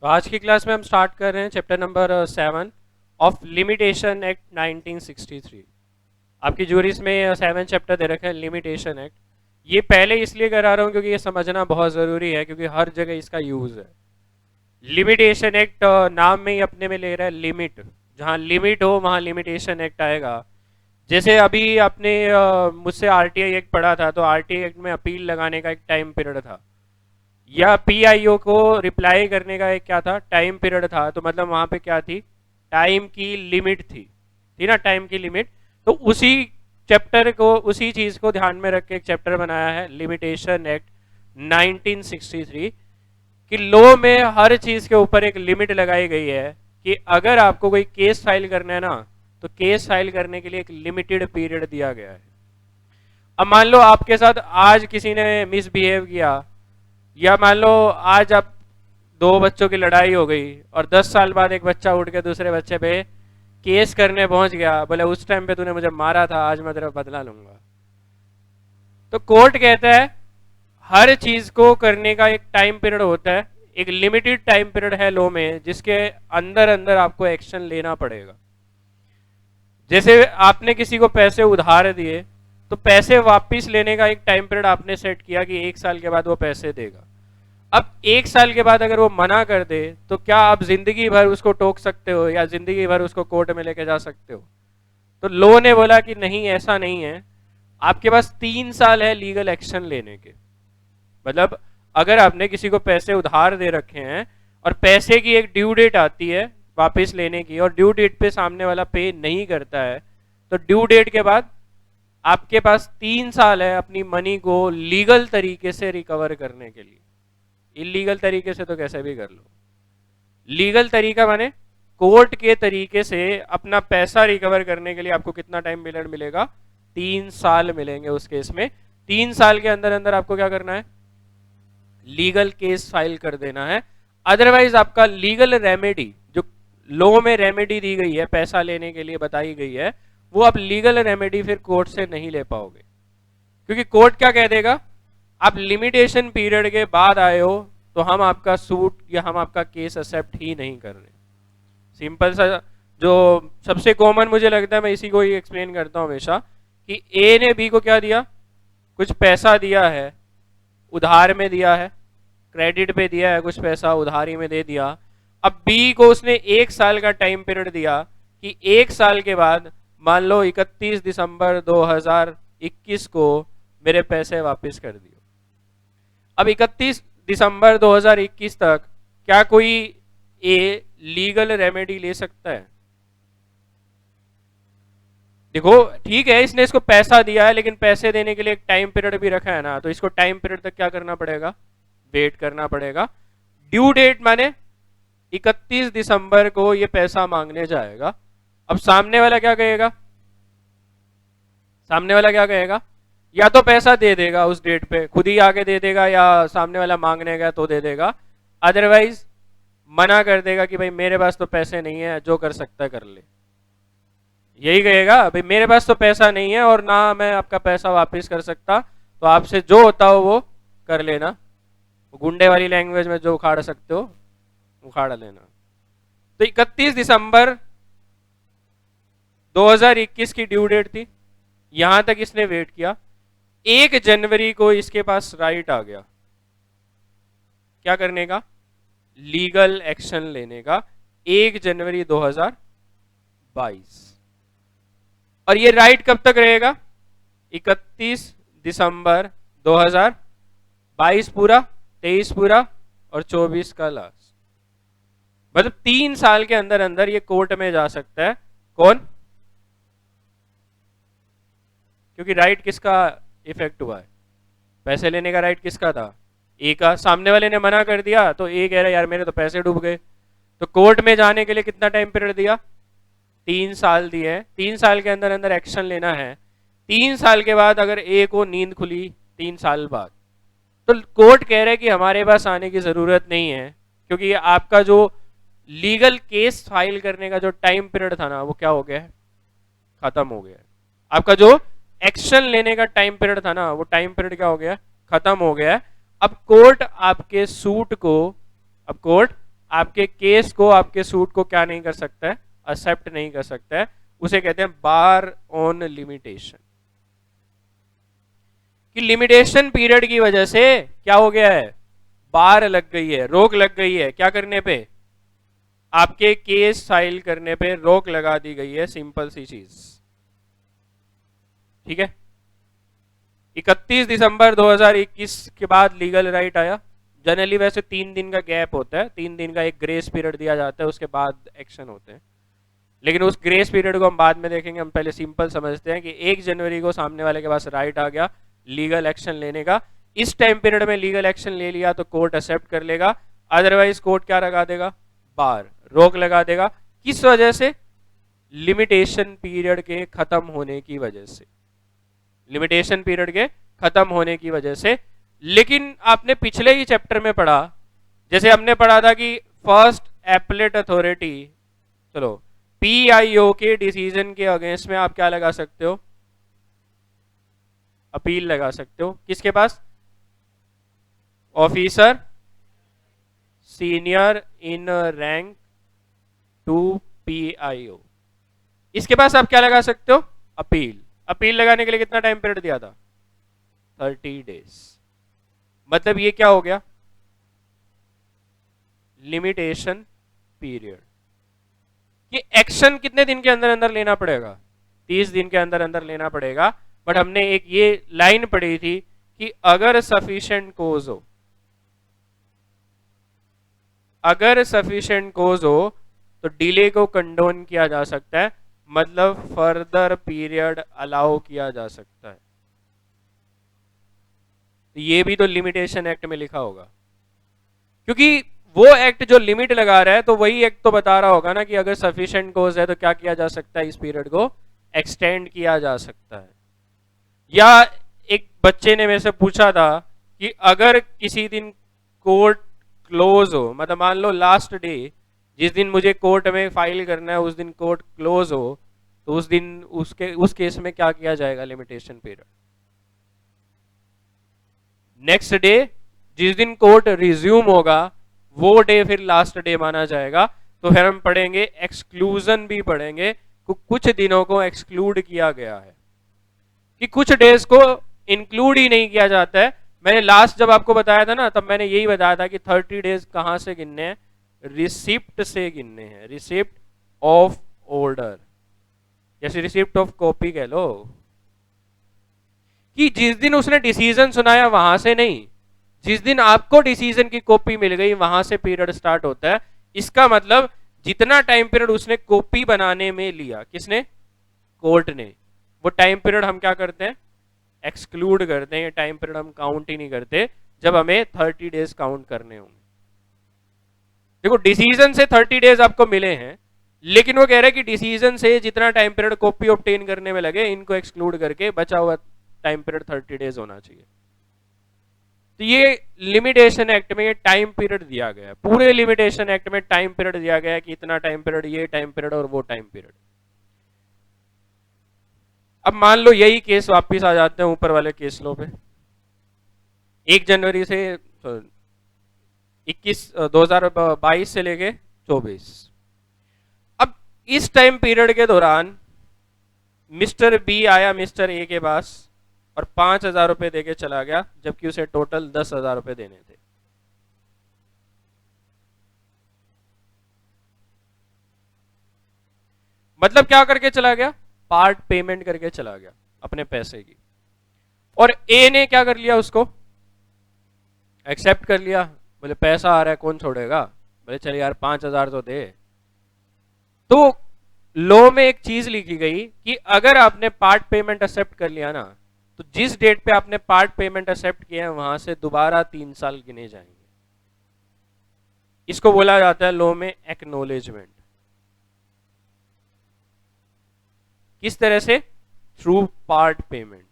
तो आज की क्लास में हम स्टार्ट कर रहे हैं chapter number 7 of limitation act 1963। आपकी ज्यूरीज में 7 चैप्टर दे रखे हैं लिमिटेशन एक्ट। ये पहले इसलिए करा रहा हूँ क्योंकि ये समझना बहुत ज़रूरी है, क्योंकि हर जगह इसका यूज़ है। लिमिटेशन एक्ट नाम में ही अपने में ले रहा है लिमिट। जहाँ लिमिट हो वहाँ लिमिटेशन एक्ट आएगा। जैसे अभी आपने मुझसे आरटीआई एक्ट पढ़ा था, तो आरटीआई एक्ट में अपील लगाने का एक टाइम पीरियड था, या पीआईओ को रिप्लाई करने का एक क्या था, टाइम पीरियड था। तो मतलब वहां पे क्या थी, टाइम की लिमिट थी ना, टाइम की लिमिट। तो उसी चैप्टर को, उसी चीज को ध्यान में रख के एक चैप्टर बनाया है लिमिटेशन एक्ट 1963 कि लॉ में हर चीज के ऊपर एक लिमिट लगाई गई है कि अगर आपको कोई केस फाइल करना है ना, तो केस फाइल करने के लिए एक लिमिटेड पीरियड दिया गया है। अब मान लो आपके साथ आज किसी ने मिसबिहेव किया, या मान लो आज आप दो बच्चों की लड़ाई हो गई और 10 साल बाद एक बच्चा उठ के दूसरे बच्चे पे केस करने पहुंच गया, बोले उस टाइम पे तूने मुझे मारा था, आज मैं तेरा बदला लूंगा। तो कोर्ट कहता है हर चीज को करने का एक टाइम पीरियड होता है, एक लिमिटेड टाइम पीरियड है लॉ में, जिसके अंदर अंदर आपको एक्शन लेना पड़ेगा। जैसे आपने किसी को पैसे उधार दिए, तो पैसे वापस लेने का एक टाइम पीरियड आपने सेट किया कि 1 साल के बाद वो पैसे देगा। अब 1 साल के बाद अगर वो मना कर दे, तो क्या आप जिंदगी भर उसको टोक सकते हो या जिंदगी भर उसको कोर्ट में लेके जा सकते हो? तो लॉ ने बोला कि नहीं, ऐसा नहीं है। आपके पास 3 साल है लीगल एक्शन लेने के। मतलब अगर आपने किसी को पैसे उधार दे रखे हैं और पैसे की एक ड्यू डेट आती है वापस लेने की, और ड्यू डेट पे सामने वाला पे नहीं करता है, तो ड्यू डेट के बाद आपके पास 3 साल है अपनी मनी को लीगल तरीके से रिकवर करने के लिए। इलीगल तरीके से तो कैसे भी कर लो, लीगल तरीका माने कोर्ट के तरीके से अपना पैसा रिकवर करने के लिए आपको कितना टाइम मिलेगा? 3 साल मिलेंगे उस केस में। 3 साल के अंदर अंदर आपको क्या करना है? लीगल केस फाइल कर देना है। अदरवाइज आपका लीगल रेमेडी, जो लॉ में रेमेडी दी गई है पैसा लेने के लिए बताई गई है, वो आप लीगल रेमेडी फिर कोर्ट से नहीं ले पाओगे। क्योंकि कोर्ट क्या कह देगा, आप लिमिटेशन पीरियड के बाद आए हो तो हम आपका सूट या हम आपका केस एक्सेप्ट ही नहीं कर रहे। सिंपल सा, जो सबसे कॉमन मुझे लगता है, मैं इसी को ही एक्सप्लेन करता हूं हमेशा, कि ए ने बी को क्या दिया, कुछ पैसा दिया है, उधार में दिया है, क्रेडिट पे दिया है, कुछ पैसा उधारी में दे दिया। अब बी को उसने 1 साल का टाइम पीरियड दिया कि 1 साल के बाद मान लो 31 दिसंबर 2021 को मेरे पैसे वापस कर दियो। अब 31 दिसंबर 2021 तक क्या कोई ए लीगल रेमेडी ले सकता है? देखो ठीक है, इसने इसको पैसा दिया है, लेकिन पैसे देने के लिए एक टाइम पीरियड भी रखा है ना, तो इसको टाइम पीरियड तक क्या करना पड़ेगा? वेट करना पड़ेगा। ड्यू डेट माने 31 दिसंबर को ये पैसा मांगने जाएगा। अब सामने वाला क्या कहेगा? सामने वाला क्या कहेगा? या तो पैसा दे देगा उस डेट पे, खुद ही आके दे देगा, या सामने वाला मांगने गया तो दे देगा। अदरवाइज मना कर देगा कि भाई मेरे पास तो पैसे नहीं है, जो कर सकता है कर ले। यही कहेगा, भाई मेरे पास तो पैसा नहीं है और ना मैं आपका पैसा वापस कर सकता, तो आपसे जो होता हो वो कर लेना। गुंडे वाली लैंग्वेज में जो उखाड़ सकते हो उखाड़ लेना। तो 31 दिसंबर 2021 की ड्यू डेट थी, यहां तक इसने वेट किया। 1 जनवरी को इसके पास राइट आ गया क्या करने का? लीगल एक्शन लेने का। 1 जनवरी 2022। और ये राइट कब तक रहेगा? 31 दिसंबर 2022 पूरा, 23 पूरा और 24 का लास्ट। मतलब 3 साल के अंदर अंदर ये कोर्ट में जा सकता है। कौन? क्योंकि राइट किसका इफेक्ट हुआ है? पैसे लेने का राइट किसका था? ए का। सामने वाले ने मना कर दिया तो ए कह रहा है यार मेरे तो पैसे डूब गए। तो कोर्ट में जाने के लिए कितना टाइम पीरियड दिया? 3 साल दिए। 3 साल के अंदर अंदर एक्शन लेना है। 3 साल के बाद अगर ए को नींद खुली 3 साल बाद, तो कोर्ट कह रहा है कि हमारे पास आने की जरूरत नहीं है, क्योंकि आपका जो लीगल केस फाइल करने का जो टाइम पीरियड था ना, वो क्या हो गया है? खत्म हो गया है। आपका जो एक्शन लेने का टाइम पीरियड था ना, वो टाइम पीरियड क्या हो गया? खत्म हो गया है। अब कोर्ट आपके सूट को, अब कोर्ट आपके केस को, आपके सूट को क्या नहीं कर सकता है, एक्सेप्ट नहीं कर सकता है, उसे कहते हैं बार ऑन लिमिटेशन। कि लिमिटेशन पीरियड की वजह से क्या हो गया है, बार लग गई है, रोक लग गई है, क्या करने पे, आपके केस फाइल करने पे रोक लगा दी गई है, सिंपल सी चीज। ठीक है, 31 दिसंबर 2021 के बाद लीगल राइट आया। जनरली वैसे 3 दिन का गैप होता है, 3 दिन का एक ग्रेस पीरियड दिया जाता है, उसके बाद एक्शन होते हैं, लेकिन उस ग्रेस पीरियड को हम बाद में देखेंगे। हम पहले सिंपल समझते हैं कि 1 जनवरी को सामने वाले के पास राइट आ गया लीगल एक्शन लेने का। इस टाइम पीरियड में लीगल एक्शन ले लिया तो कोर्ट एक्सेप्ट कर लेगा, अदरवाइज कोर्ट क्या लगा देगा, बार, रोक लगा देगा। किस वजह से, लिमिटेशन पीरियड के खत्म होने की वजह से, लिमिटेशन पीरियड के खत्म होने की वजह से। लेकिन आपने पिछले ही चैप्टर में पढ़ा, जैसे हमने पढ़ा था कि फर्स्ट एपलेट अथॉरिटी, चलो पीआईओ के डिसीजन के अगेंस्ट में आप क्या लगा सकते हो, अपील लगा सकते हो। किसके पास, officer senior in rank to PIO, इसके पास आप क्या लगा सकते हो, अपील। अपील लगाने के लिए कितना टाइम पीरियड दिया था, 30 डेज। मतलब ये क्या हो गया, लिमिटेशन पीरियड। ये एक्शन कितने दिन के अंदर अंदर लेना पड़ेगा, 30 दिन के अंदर अंदर लेना पड़ेगा। बट हमने एक ये लाइन पढ़ी थी कि अगर सफिशिएंट कोज हो, अगर सफिशिएंट कोज हो तो डिले को कंडोन किया जा सकता है, मतलब फर्दर पीरियड अलाउ किया जा सकता है। ये भी तो लिमिटेशन एक्ट में लिखा होगा, क्योंकि वो एक्ट जो लिमिट लगा रहा है तो वही एक्ट तो बता रहा होगा ना कि अगर सफिशिएंट कोज है तो क्या किया जा सकता है, इस पीरियड को एक्सटेंड किया जा सकता है। या एक बच्चे ने मेरे से पूछा था कि अगर किसी दिन कोर्ट क्लोज हो, मतलब मान लो लास्ट डे जिस दिन मुझे कोर्ट में फाइल करना है उस दिन कोर्ट क्लोज हो, तो उस दिन उस केस में क्या किया जाएगा, लिमिटेशन पीरियड। नेक्स्ट डे जिस दिन कोर्ट रिज्यूम होगा वो डे फिर लास्ट डे माना जाएगा। तो फिर हम पढ़ेंगे, एक्सक्लूजन भी पढ़ेंगे, कुछ दिनों को एक्सक्लूड किया गया है, कि कुछ डेज को इंक्लूड ही नहीं किया जाता है। मैंने लास्ट जब आपको बताया था ना, तब मैंने यही बताया था कि 30 डेज कहां से गिनने हैं, रिसिप्ट से गिनने हैं, रिसिप्ट ऑफ ऑर्डर, जैसे रिसिप्ट ऑफ कॉपी कह लो, कि जिस दिन उसने डिसीजन सुनाया वहां से नहीं, जिस दिन आपको डिसीजन की कॉपी मिल गई वहां से पीरियड स्टार्ट होता है। इसका मतलब जितना टाइम पीरियड उसने कॉपी बनाने में लिया, किसने, कोर्ट ने, वो टाइम पीरियड हम क्या करते हैं, एक्सक्लूड करते हैं। टाइम पीरियड हम काउंट ही नहीं करते जब हमें 30 डेज काउंट करने होंगे। देखो डिसीजन से 30 डेज आपको मिले हैं, लेकिन वो कह रहे हैं कि डिसीजन से जितना टाइम पीरियड कॉपी ऑब्टेन करने में लगे इनको एक्सक्लूड करके बचा हुआ टाइम पीरियड 30 डेज होना चाहिए। तो ये लिमिटेशन एक्ट में ये टाइम पीरियड दिया गया है, पूरे लिमिटेशन एक्ट में टाइम पीरियड दिया गया है कि इतना टाइम पीरियड, ये टाइम पीरियड और वो टाइम पीरियड। अब मान लो यही केस वापस आ जाते हैं ऊपर वाले केस लो पे, 1 जनवरी से 2022 से लेके 24। अब इस टाइम पीरियड के दौरान मिस्टर बी आया मिस्टर ए के पास और 5,000 रुपए देके चला गया, जबकि उसे टोटल 10,000 रुपए देने थे। मतलब क्या करके चला गया, पार्ट पेमेंट करके चला गया अपने पैसे की, और ए ने क्या कर लिया, उसको एक्सेप्ट कर लिया। बोले पैसा आ रहा है कौन छोड़ेगा, बोले चल यार 5,000 तो दे। तो लॉ में एक चीज लिखी गई कि अगर आपने पार्ट पेमेंट एक्सेप्ट कर लिया ना, तो जिस डेट पे आपने पार्ट पेमेंट एक्सेप्ट किया है वहां से दोबारा 3 साल गिने जाएंगे। इसको बोला जाता है लॉ में एक्नॉलेजमेंट। किस तरह से, थ्रू पार्ट पेमेंट,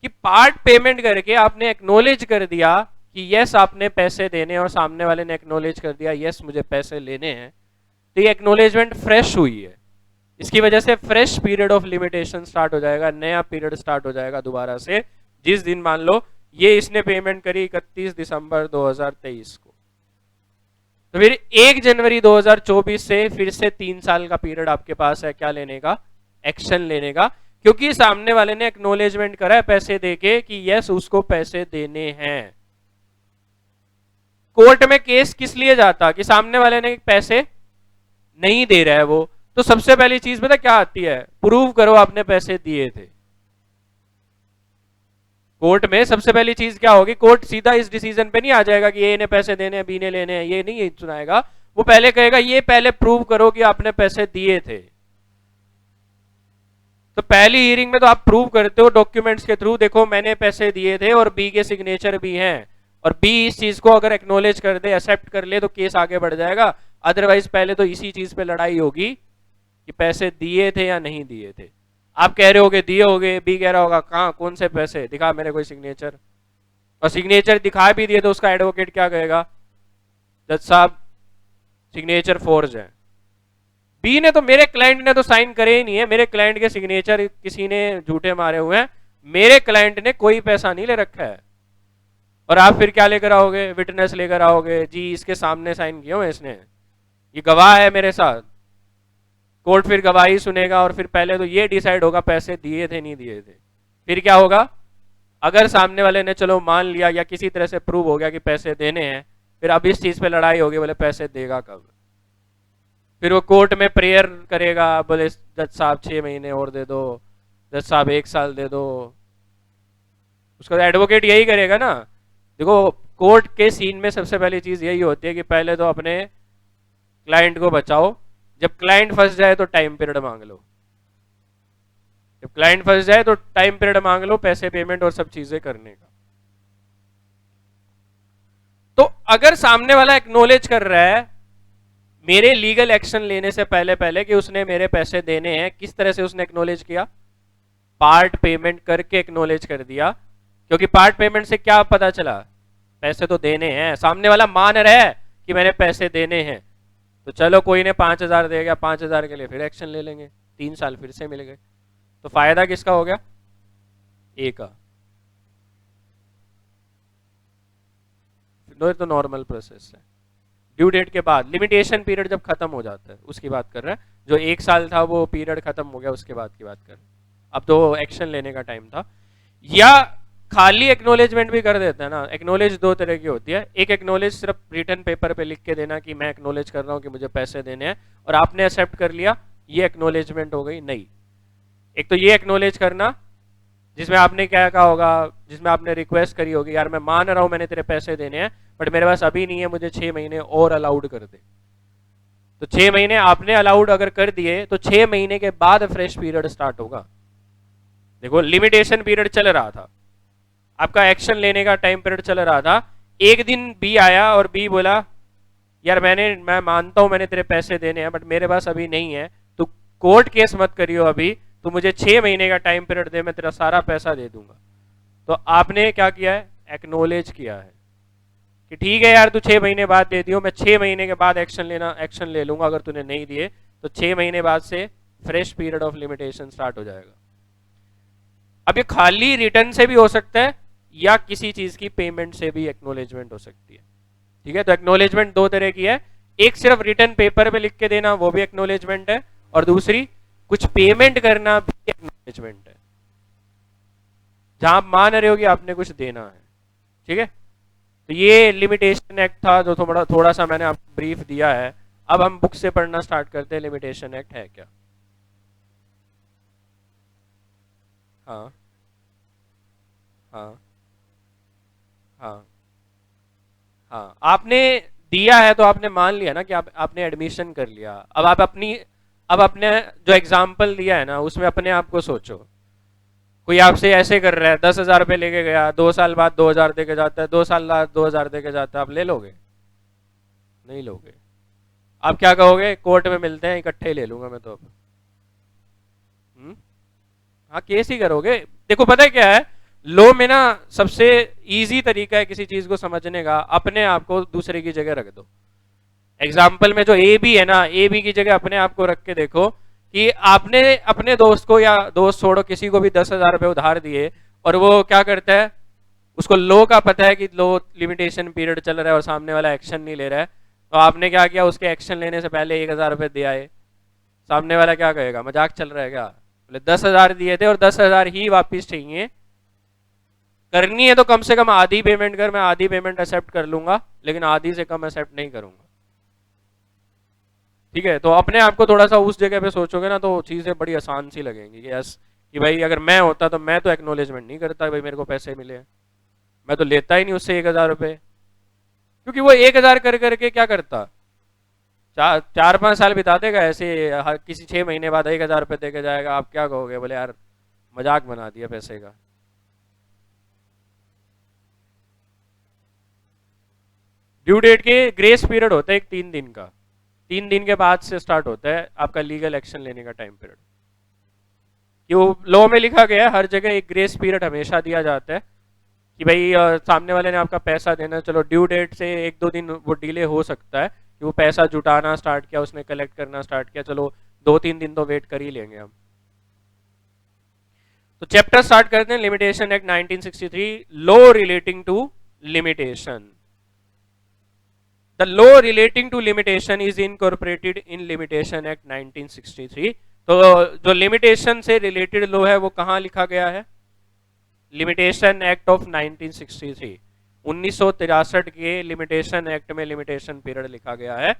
कि पार्ट पेमेंट करके आपने एक्नॉलेज कर दिया कि यस आपने पैसे देने, और सामने वाले ने एक्नॉलेज कर दिया यस मुझे पैसे लेने हैं, तो ये एक्नॉलेजमेंट फ्रेश हुई है। इसकी वजह से fresh period of limitation start हो जाएगा, नया पीरियड स्टार्ट हो जाएगा दोबारा से, जिस दिन मान लो ये इसने पेमेंट करी 31 दिसंबर 2023 को, तो फिर 1 जनवरी 2024 से फिर से 3 साल का पीरियड आपके पास है क्या लेने का, एक्शन लेने का, क्योंकि सामने वाले ने एक्नोलेजमेंट करा है पैसे देके कि यस उसको पैसे देने हैं। कोर्ट में केस किस लिए जाता कि सामने वाले ने पैसे नहीं दे रहा है वो, तो सबसे पहली चीज पता क्या आती है, प्रूव करो आपने पैसे दिए थे। कोर्ट में सबसे पहली चीज क्या होगी, कोर्ट सीधा इस डिसीजन पे नहीं आ जाएगा कि ए ने पैसे देने हैं बी ने लेने हैं, ये नहीं सुनाएगा, वो पहले कहेगा ये पहले प्रूव करो कि आपने पैसे दिए थे। तो पहली हियरिंग में तो आप प्रूव करते हो डॉक्यूमेंट्स के थ्रू, देखो मैंने पैसे दिए थे और बी के सिग्नेचर भी हैं, और बी इस चीज को अगर एक्नोलेज कर दे, एक्सेप्ट कर ले, तो केस आगे बढ़ जाएगा। अदरवाइज पहले तो इसी चीज पे लड़ाई होगी कि पैसे दिए थे या नहीं दिए थे। आप कह रहे होगे दिए होगे, बी कह रहा होगा कहां कौन से पैसे, दिखा मेरे कोई सिग्नेचर, और सिग्नेचर दिखा भी दिए तो उसका एडवोकेट क्या कहेगा, जज साहब सिग्नेचर फोर्ज है। बी ने तो, मेरे क्लाइंट ने तो साइन करे ही नहीं है, मेरे क्लाइंट के सिग्नेचर किसी ने झूठे मारे हुए हैं, मेरे क्लाइंट ने कोई पैसा नहीं ले रखा है। और आप फिर क्या लेकर आओगे, विटनेस लेकर आओगे, जी इसके सामने साइन किया हुआ इसने, ये गवाह है मेरे साथ। कोर्ट फिर गवाही सुनेगा और फिर पहले तो ये डिसाइड होगा पैसे दिए थे नहीं दिए थे। फिर क्या होगा, अगर सामने वाले ने चलो मान लिया या किसी तरह से प्रूव हो गया कि पैसे देने हैं, फिर अब इस चीज पे लड़ाई होगी, बोले पैसे देगा कब। फिर वो कोर्ट में प्रेयर करेगा, बोले जज साहब 6 महीने और दे दो, जज साहब 1 साल दे दो। उसका एडवोकेट यही करेगा ना। देखो कोर्ट के सीन में सबसे पहली चीज यही होती है कि पहले तो अपने क्लाइंट को बचाओ, जब क्लाइंट फंस जाए तो टाइम पीरियड मांग लो, जब क्लाइंट फंस जाए तो टाइम पीरियड मांग लो, पैसे पेमेंट और सब चीजें करने का। तो अगर सामने वाला एक्नोलेज कर रहा है मेरे लीगल एक्शन लेने से पहले पहले कि उसने मेरे पैसे देने हैं, किस तरह से उसने एक्नोलेज किया, पार्ट पेमेंट करके एक्नोलेज कर दिया। क्योंकि पार्ट पेमेंट से क्या पता चला, पैसे तो देने हैं, सामने वाला मान रहा है कि मैंने पैसे देने हैं, तो चलो कोई ने 5,000 दे गया, 5,000 के लिए फिर एक्शन ले लेंगे, 3 साल फिर से मिल गए। तो फायदा किसका हो गया, ए का। तो नॉर्मल प्रोसेस है, ड्यू डेट के बाद लिमिटेशन पीरियड जब खत्म हो जाता है उसकी बात कर रहे हैं, जो 1 साल था वो पीरियड खत्म हो गया, उसके बाद की बात कर रहे हैं। अब तो एक्शन लेने का टाइम था। या खाली एक्नोलेजमेंट भी कर देता है ना। एक्नोलेज 2 तरह की होती है, एक एक्नोलेज सिर्फ रिटर्न पेपर पे लिख के देना कि मैं एक्नोलेज कर रहा हूं कि मुझे पैसे देने हैं, और आपने एक्सेप्ट कर लिया, ये एक्नोलेजमेंट हो गई। नहीं, एक तो ये एक्नोलेज करना जिसमें आपने क्या कहा होगा, जिसमें आपने रिक्वेस्ट करी होगी, यार मैं मान रहा हूं मैंने तेरे पैसे देने हैं बट मेरे पास अभी नहीं है, मुझे 6 महीने और अलाउड कर दे। तो 6 महीने आपने अलाउड अगर कर दिए तो 6 महीने के बाद फ्रेश पीरियड स्टार्ट होगा। देखो लिमिटेशन पीरियड चल रहा था, आपका एक्शन लेने का टाइम पीरियड चल रहा था। एक दिन बी आया और बी बोला यार मैं मानता हूं मैंने तेरे पैसे देने हैं बट मेरे पास अभी नहीं है, तो कोर्ट केस मत करियो अभी, तो मुझे 6 महीने का टाइम पीरियड दे, मैं तेरा सारा पैसा दे दूंगा। तो आपने क्या किया है, एक्नोलेज किया है कि ठीक है यार तू 6 महीने बाद दे दियो, मैं 6 महीने के बाद एक्शन ले लूंगा, अगर तूने नहीं दिए तो 6 महीने बाद से fresh period of limitation start हो जाएगा। अब ये खाली रिटर्न से भी हो सकता है या किसी चीज की पेमेंट से भी एक्नोलेजमेंट हो सकती है। ठीक है, तो एक्नोलेजमेंट 2 तरह की है, एक सिर्फ रिटर्न पेपर पे लिख के देना वो भी एक्नोलेजमेंट है, और दूसरी कुछ पेमेंट करना भी एक्नोलेजमेंट है, जहां आप मान रहे हो कि आपने कुछ देना है। ठीक है, तो ये लिमिटेशन एक्ट था जो थोड़ा सा मैंने आपको ब्रीफ दिया है। अब हम बुक से पढ़ना स्टार्ट करते हैं, लिमिटेशन एक्ट है क्या। हाँ हाँ हाँ हाँ, आपने दिया है तो आपने मान लिया ना कि आपने एडमिशन कर लिया। अब अपने जो एग्जाम्पल दिया है ना उसमें अपने आप को सोचो, कोई आपसे ऐसे कर रहा है 10,000 रुपये लेके गया, 2 साल बाद 2,000 दे के जाता है, 2 साल बाद 2,000 दे के जाता है, आप ले लोगे, नहीं लोगे। आप क्या कहोगे, कोर्ट में मिलते हैं इकट्ठे ले लूंगा मैं तो अब। हाँ, केस ही करोगे। देखो पता है क्या है, लो में ना सबसे इजी तरीका है किसी चीज को समझने का, अपने आप को दूसरे की जगह रख दो। एग्जाम्पल में जो ए बी है ना, ए बी की जगह अपने आप को रख के देखो कि आपने अपने दोस्त को, या दोस्त छोड़ो किसी को भी 10,000 रुपये उधार दिए, और वो क्या करता है, उसको लो का पता है कि लो लिमिटेशन पीरियड चल रहा है और सामने वाला एक्शन नहीं ले रहा है, तो आपने क्या किया, उसके एक्शन लेने से पहले 1,000 रुपये दे आए, सामने वाला क्या कहेगा, मजाक चल रहा है क्या? बोले 10,000 दिए थे और 10,000 ही वापिस चाहिए, करनी है तो कम से कम आधी पेमेंट कर, मैं आधी पेमेंट एक्सेप्ट कर लूंगा, लेकिन आधी से कम एक्सेप्ट नहीं करूंगा। ठीक है, तो अपने आप को थोड़ा सा उस जगह पे सोचोगे ना, तो चीजें बड़ी आसान सी लगेंगी कि यस, कि भाई अगर मैं होता तो मैं तो एक्नोलेजमेंट नहीं करता भाई मेरे को पैसे मिले, मैं तो लेता ही नहीं उससे 1,000 रुपये, क्योंकि वो 1,000 कर करके क्या करता, 4-5 साल बिता देगा ऐसे, हर किसी 6 महीने बाद 1,000 रुपये दे के जाएगा, आप क्या कहोगे, बोले यार मजाक बना दिया पैसे का। ड्यू डेट के ग्रेस पीरियड होता है एक 3 दिन का, 3 दिन के बाद से स्टार्ट होता है आपका लीगल एक्शन लेने का टाइम पीरियड। कि वो लॉ में लिखा गया है, हर जगह एक ग्रेस पीरियड हमेशा दिया जाता है कि भाई सामने वाले ने आपका पैसा देना, चलो ड्यू डेट से 1-2 दिन वो डिले हो सकता है कि वो पैसा जुटाना स्टार्ट किया, उसने कलेक्ट करना स्टार्ट किया, चलो 2-3 दिन तो वेट कर ही लेंगे हम। तो चैप्टर स्टार्ट करते हैं, limitation act 1963, law relating to limitation. The law relating to limitation is incorporated in limitation act 1963। तो जो लिमिटेशन से रिलेटेड लॉ है वो कहां लिखा गया है, लिमिटेशन एक्ट ऑफ 1963, 1963 के लिमिटेशन एक्ट में लिमिटेशन पीरियड लिखा गया है।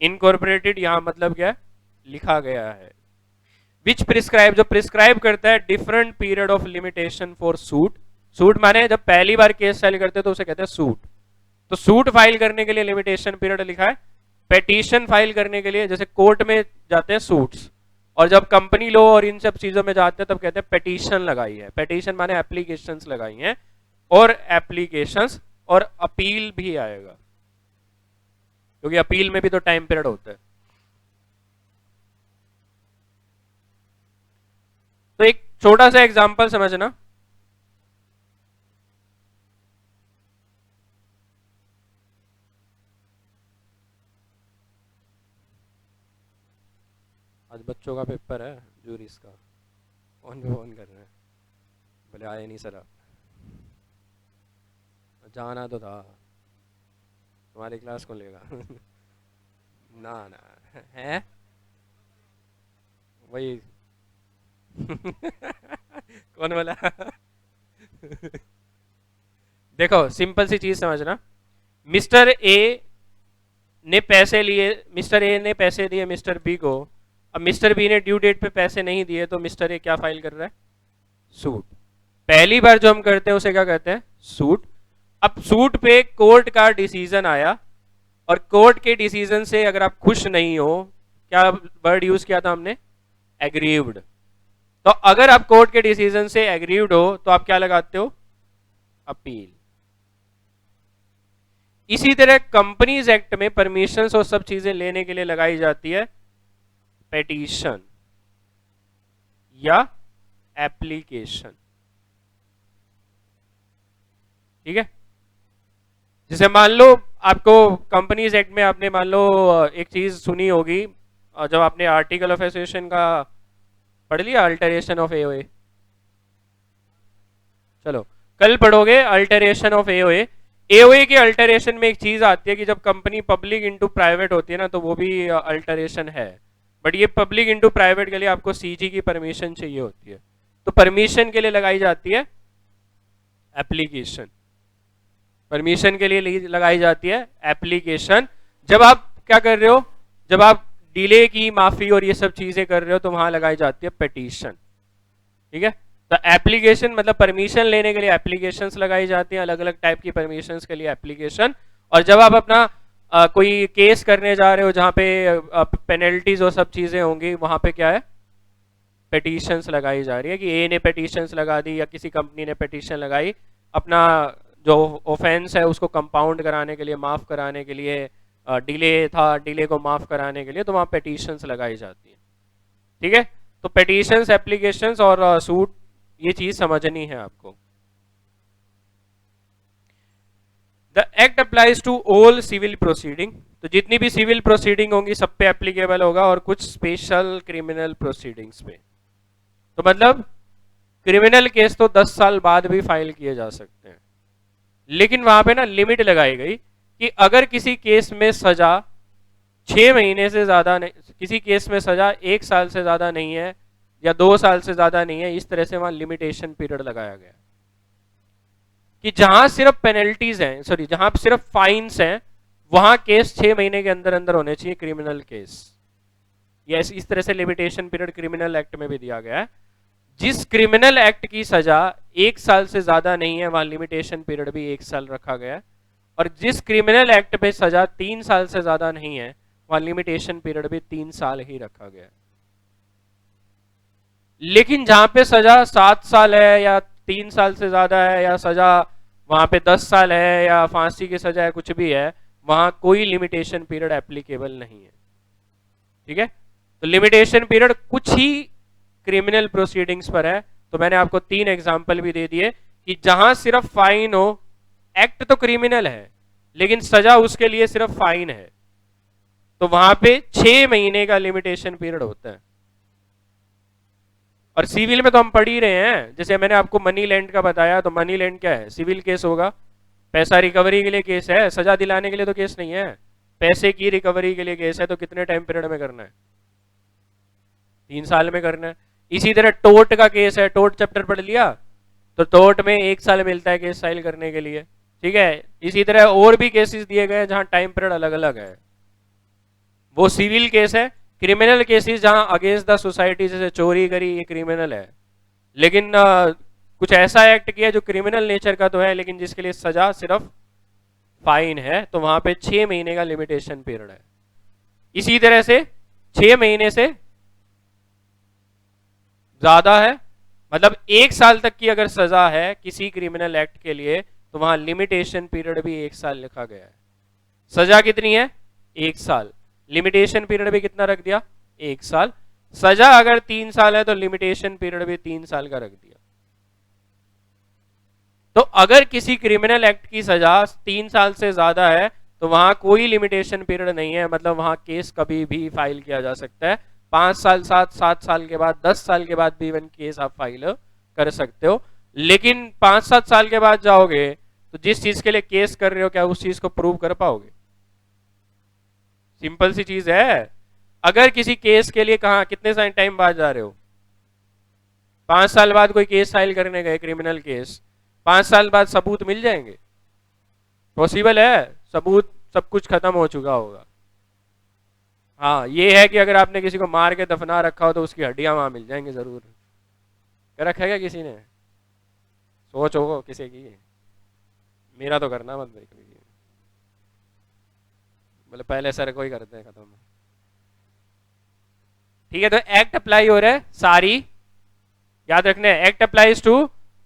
इनकॉर्पोरेटेड यहां मतलब क्या है, लिखा गया है। विच प्रिस्क्राइब, जो प्रिस्क्राइब करता है different period of limitation for suit. Suit माने जब पहली बार केस फाइल करते हैं तो उसे कहते हैं सूट। तो सूट फाइल करने के लिए लिमिटेशन पीरियड लिखा है, पेटिशन फाइल करने के लिए, जैसे कोर्ट में जाते हैं सूट्स, और जब कंपनी लॉ और इन सब चीजों में जाते हैं तब कहते हैं पेटिशन लगाई है। पेटिशन माने एप्लीकेशंस लगाई हैं, और एप्लीकेशंस और अपील भी आएगा, क्योंकि अपील में भी तो टाइम पीरियड होता है। तो एक छोटा सा एग्जांपल समझना, आज बच्चों का पेपर है जूरीस का, फोन पे फोन कर रहे हैं, बोले आए नहीं सर आप, जाना तो था, तुम्हारी क्लास को लेगा ना ना है वही कौन बोला देखो सिंपल सी चीज समझना, मिस्टर ए ने पैसे लिए, मिस्टर ए ने पैसे दिए मिस्टर बी को, अब मिस्टर बी ने ड्यू डेट पे पैसे नहीं दिए, तो मिस्टर ए क्या फाइल कर रहा है, सूट। पहली बार जो हम करते हैं उसे क्या कहते हैं, सूट। अब सूट पे कोर्ट का डिसीजन आया, और कोर्ट के डिसीजन से अगर आप खुश नहीं हो, क्या वर्ड यूज किया था हमने, एग्रीव्ड। तो अगर आप कोर्ट के डिसीजन से एग्रीव्ड हो तो आप क्या लगाते हो, अपील। इसी तरह कंपनीज एक्ट में परमिशंस और सब चीजें लेने के लिए लगाई जाती है पेटिशन या एप्लीकेशन। ठीक है, जैसे मान लो आपको कंपनीज एक्ट में आपने मान लो एक चीज सुनी होगी, जब आपने आर्टिकल ऑफ एसोसिएशन का पढ़ लिया, अल्टरेशन ऑफ एओए, चलो कल पढ़ोगे अल्टरेशन ऑफ एओए। एओए के अल्टरेशन में एक चीज आती है कि जब कंपनी पब्लिक इनटू प्राइवेट होती है ना, तो वो भी अल्टरेशन है, बट ये पब्लिक इनटू प्राइवेट के लिए आपको सीजी की परमिशन चाहिए होती है, तो परमिशन के लिए लगाई जाती है एप्लीकेशन, परमिशन के लिए लगाई जाती है एप्लीकेशन। जब आप क्या कर रहे हो, जब आप डिले की माफी और ये सब चीजें कर रहे हो तो वहां लगाई जाती है पेटिशन। ठीक है, तो एप्लीकेशन मतलब परमिशन लेने के लिए एप्लीकेशंस लगाई जाती हैं, अलग अलग टाइप की परमिशंस के लिए एप्लीकेशन। और जब आप अपना कोई केस करने जा रहे हो जहां पे पेनल्टीज और सब चीजें होंगी, वहां पे क्या है, पेटिशंस लगाई जा रही है, कि ए ने पेटिशंस लगा दी या किसी कंपनी ने पेटिशन लगाई, अपना जो ऑफेंस है उसको कंपाउंड कराने के लिए, माफ कराने के लिए, डिले था डिले को माफ कराने के लिए, तो वहां पेटिशंस लगाई जाती है। ठीक है, तो पेटिशंस, एप्लीकेशंस और सूट, ये चीज समझनी है आपको। The act applies to all civil proceeding, तो जितनी भी सिविल प्रोसीडिंग होंगी सब पे एप्लीकेबल होगा, और कुछ स्पेशल क्रिमिनल प्रोसीडिंग्स पे। तो मतलब क्रिमिनल केस तो 10 साल बाद भी फाइल किए जा सकते हैं, लेकिन वहां पे ना लिमिट लगाई गई कि अगर किसी केस में सजा 6 महीने से ज्यादा नहीं, किसी केस में सजा 1 साल से ज्यादा नहीं है या 2 साल से ज्यादा नहीं है, इस तरह से वहां लिमिटेशन पीरियड लगाया गया कि जहां सिर्फ पेनल्टीज हैं, सॉरी जहां सिर्फ फाइन्स हैं, वहां केस 6 महीने के अंदर अंदर होने चाहिए क्रिमिनल केस। यस, इस तरह से लिमिटेशन पीरियड क्रिमिनल एक्ट में भी दिया गया है। जिस क्रिमिनल एक्ट की सजा 1 साल से ज्यादा नहीं है वहां लिमिटेशन पीरियड भी 1 साल रखा गया है, और जिस क्रिमिनल एक्ट पे सजा 3 साल से ज्यादा नहीं है वहां लिमिटेशन पीरियड भी 3 साल ही रखा गया है। लेकिन जहां पे सजा 7 साल है या 3 साल से ज्यादा है, या सजा वहां पे 10 साल है या फांसी की सजा है, कुछ भी है, वहां कोई लिमिटेशन पीरियड एप्लीकेबल नहीं है। ठीक है, तो लिमिटेशन पीरियड कुछ ही क्रिमिनल प्रोसीडिंग्स पर है। तो मैंने आपको 3 एग्जांपल भी दे दिए कि जहां सिर्फ फाइन हो, एक्ट तो क्रिमिनल है लेकिन सजा उसके लिए सिर्फ फाइन है, तो वहां पे 6 महीने का लिमिटेशन पीरियड होता है। और सिविल में तो हम पढ़ ही रहे हैं, जैसे मैंने आपको मनी लैंड का बताया, तो मनी लैंड क्या है, सिविल केस होगा, पैसा रिकवरी के लिए केस है, सजा दिलाने के लिए तो केस नहीं है। पैसे की रिकवरी के लिए केस है, तो कितने टाइम पीरियड में करना है, 3 साल में करना है। इसी तरह टोर्ट का केस है, टोर्ट चैप्टर पढ़ लिया, तो टोर्ट में 1 साल मिलता है केस फाइल करने के लिए। ठीक है, इसी तरह और भी केसेस दिए गए हैं जहां टाइम पीरियड अलग अलग है, वो सिविल केस है। क्रिमिनल केसेस जहां अगेंस्ट द सोसाइटी, जैसे चोरी करी, ये क्रिमिनल है, लेकिन कुछ ऐसा एक्ट किया जो क्रिमिनल नेचर का तो है लेकिन जिसके लिए सजा सिर्फ फाइन है, तो वहां पे 6 महीने का लिमिटेशन पीरियड है। इसी तरह से 6 महीने से ज्यादा है, मतलब 1 साल तक की अगर सजा है किसी क्रिमिनल एक्ट के लिए, तो वहां लिमिटेशन पीरियड भी 1 साल लिखा गया है। सजा कितनी है, 1 साल, लिमिटेशन पीरियड भी कितना रख दिया, 1 साल। सजा अगर 3 साल है तो लिमिटेशन पीरियड भी 3 साल का रख दिया। तो अगर किसी क्रिमिनल एक्ट की सजा 3 साल से ज्यादा है तो वहां कोई लिमिटेशन पीरियड नहीं है, मतलब वहां केस कभी भी फाइल किया जा सकता है। 5 साल, 7 साल के बाद, 10 साल के बाद भी इवन केस आप फाइल कर सकते हो। लेकिन 5-7 साल के बाद जाओगे तो जिस चीज के लिए केस कर रहे हो, क्या उस चीज को प्रूव कर पाओगे? सिंपल सी चीज है। अगर किसी केस के लिए कहा कितने साल टाइम बाद जा रहे हो, 5 साल बाद कोई केस फाइल करने गए, क्रिमिनल केस, 5 साल बाद सबूत मिल जाएंगे? पॉसिबल है? सबूत सब कुछ खत्म हो चुका होगा। हाँ, ये है कि अगर आपने किसी को मार के दफना रखा हो तो उसकी हड्डियां वहां मिल जाएंगी जरूर। कर रखा है क्या किसी ने? सोच होगा किसी की, मेरा तो करना मत भाई कभी, मतलब पहले सर को ही करते हैं खत्म। ठीक है, तो एक्ट अप्लाई हो रहा है सारी, याद रखना है, act applies to